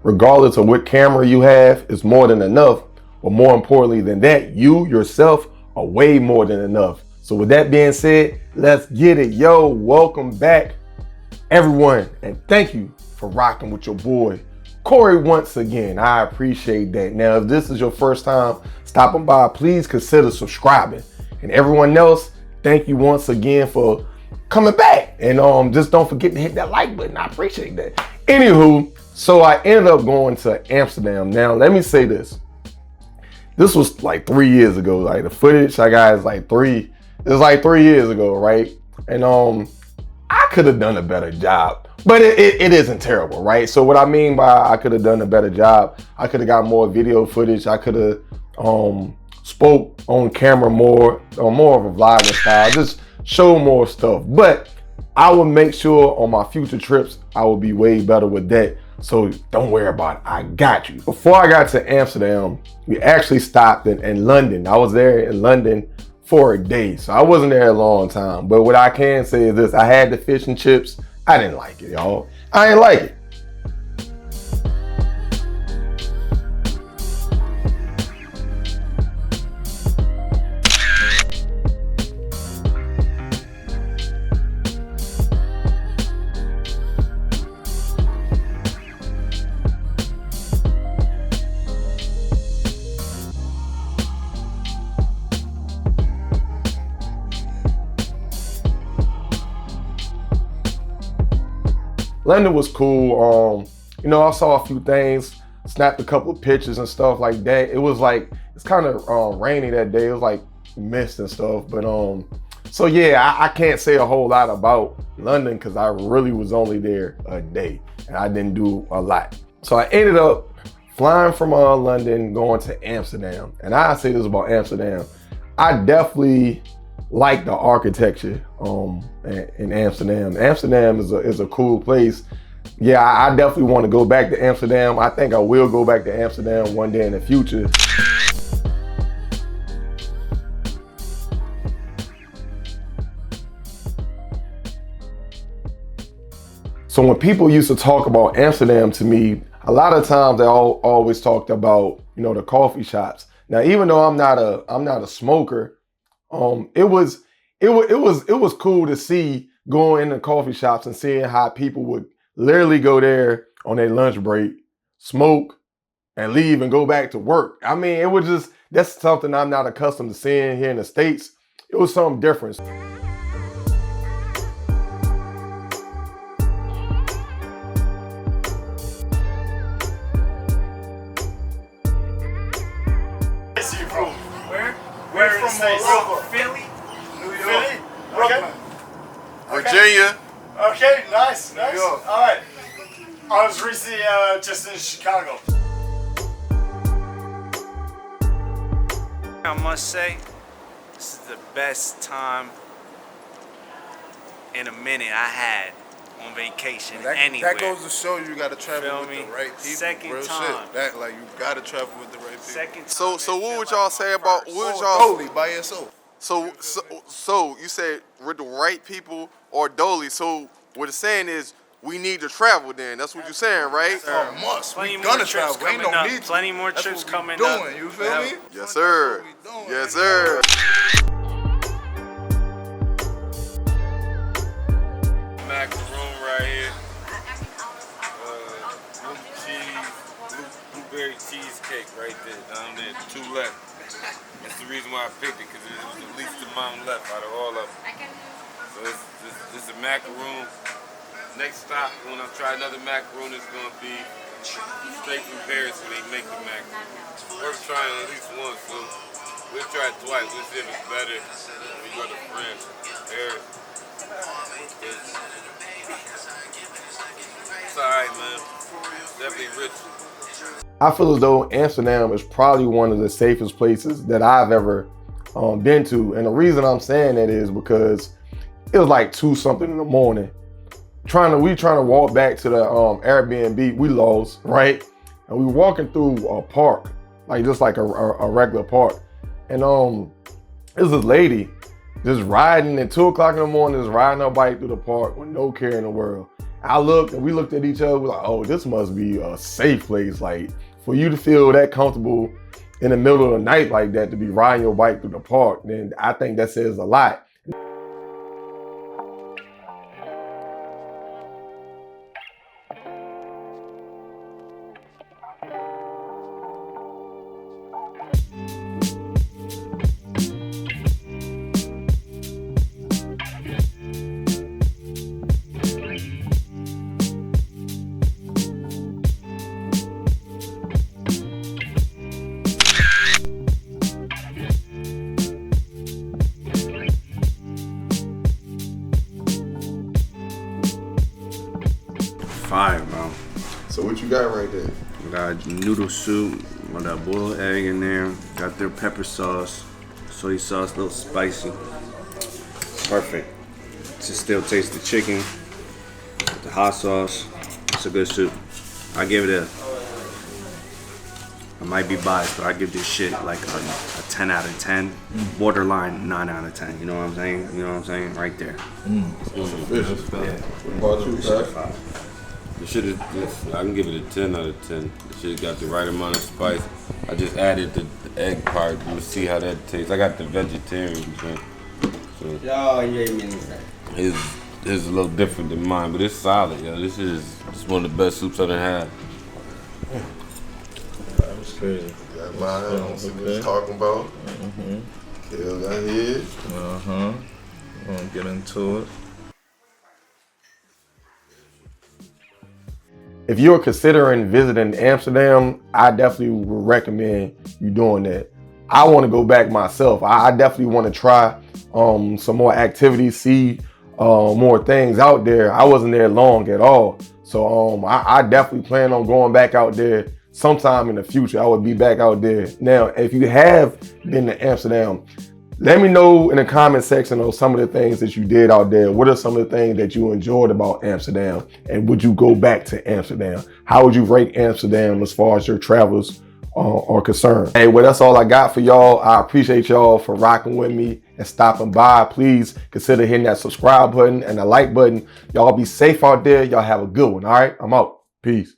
regardless of what camera you have, is more than enough. But more importantly than that, you yourself are way more than enough. So with that being said, let's get it. Yo, welcome back, everyone. And thank you for rocking with your boy, Korey, once again. I appreciate that. Now, if this is your first time stopping by, please consider subscribing. And everyone else, thank you once again for coming back. And just don't forget to hit that like button. I appreciate that. Anywho, so I ended up going to Amsterdam. Now, let me say this. This was like 3 years ago. Like the footage I got is like it was like 3 years ago, right? And I could have done a better job, but it isn't terrible, right? So what I mean by I could have done a better job, I could have got more video footage. I could have spoke on camera more of a vlogging style, just show more stuff. But I will make sure on my future trips, I will be way better with that. So don't worry about it. I got you. Before I got to Amsterdam, we actually stopped in London. I was there in London for a day. So I wasn't there a long time. But what I can say is this. I had the fish and chips. I didn't like it, y'all. I didn't like it. London was cool. You know, I saw a few things, snapped a couple of pictures and stuff like that. It was like, it's kind of rainy that day. It was like mist and stuff. But so yeah, I can't say a whole lot about London because I really was only there a day and I didn't do a lot. So I ended up flying from London, going to Amsterdam. And I say this about Amsterdam. I definitely like the architecture in Amsterdam. Amsterdam is a cool place. Yeah, I definitely want to go back to Amsterdam. I think I will go back to Amsterdam one day in the future. So when people used to talk about Amsterdam to me, a lot of times they always talked about, you know, the coffee shops. Now, even though I'm not a smoker, it was cool to see going into coffee shops and seeing how people would literally go there on their lunch break, smoke, and leave and go back to work. I mean, it was just, that's something I'm not accustomed to seeing here in the States. It was something different. Where from Morocco? Philly, New York, Philly, Brooklyn, Virginia. Okay, nice. New York. All right. I was recently just in Chicago. I must say, this is the best time in a minute I had on vacation anywhere. That goes to show you gotta travel with the right people. Second Real time. shit. That like you gotta travel with the right people. Second time. So what would y'all say about Totally by yourself. So you said with the right people or Dolly. So what it's saying is we need to travel then. That's what you're saying, right? Must. Plenty We more gonna trips travel. Ain't coming no up. need to. Plenty more That's trips what we coming doing, up. you feel me? Yes, sir. That's what we doing, Yes, man. sir. Macaroon right here. Blueberry cheesecake right there, down there, 2 left. That's the reason why I picked it, because it was the least amount left out of all of them. So this is a macaroon. Next stop, when I try another macaroon, it's gonna be straight from Paris when they make the macaroon. Worth trying at least once, so we'll try it twice. We'll see if it's better when we go to France, Paris. It's alright, man. Definitely rich. I feel as though Amsterdam is probably one of the safest places that I've ever been to. And the reason I'm saying that is because it was like 2 something in the morning. We trying to walk back to the Airbnb. We lost, right? And we walking through a park, like just like a regular park. And there's this lady just riding at 2 o'clock in the morning, just riding her bike through the park with no care in the world. We looked at each other, we're like, oh, this must be a safe place. Like, for you to feel that comfortable in the middle of the night like that, to be riding your bike through the park, then I think that says a lot. Fire, bro. So what you got right there? We got noodle soup with that boiled egg in there. Got their pepper sauce, soy sauce, a little spicy. Perfect. To still taste the chicken, the hot sauce. It's a good soup. I give it I might be biased, but I give this shit like a 10 out of 10. Borderline 9 out of 10. You know what I'm saying? You know what I'm saying? Right there. Yeah. The shit is, I can give it a 10 out of 10. The shit got the right amount of spice. I just added the egg part. We'll see how that tastes. I got the vegetarian joint. So his is a little different than mine, but it's solid, yo. This is one of the best soups I've ever had. That was crazy. Got mine. I see what he's talking about. Kill got his. We're gonna get into it. If you're considering visiting Amsterdam, I definitely would recommend you doing that. I want to go back myself. I definitely want to try some more activities, see more things out there. I wasn't there long at all. So I definitely plan on going back out there sometime in the future. I would be back out there. Now, if you have been to Amsterdam, let me know in the comment section of some of the things that you did out there. What are some of the things that you enjoyed about Amsterdam? And would you go back to Amsterdam? How would you rate Amsterdam as far as your travels are concerned? Hey, well, that's all I got for y'all. I appreciate y'all for rocking with me and stopping by. Please consider hitting that subscribe button and the like button. Y'all be safe out there. Y'all have a good one. All right, I'm out. Peace.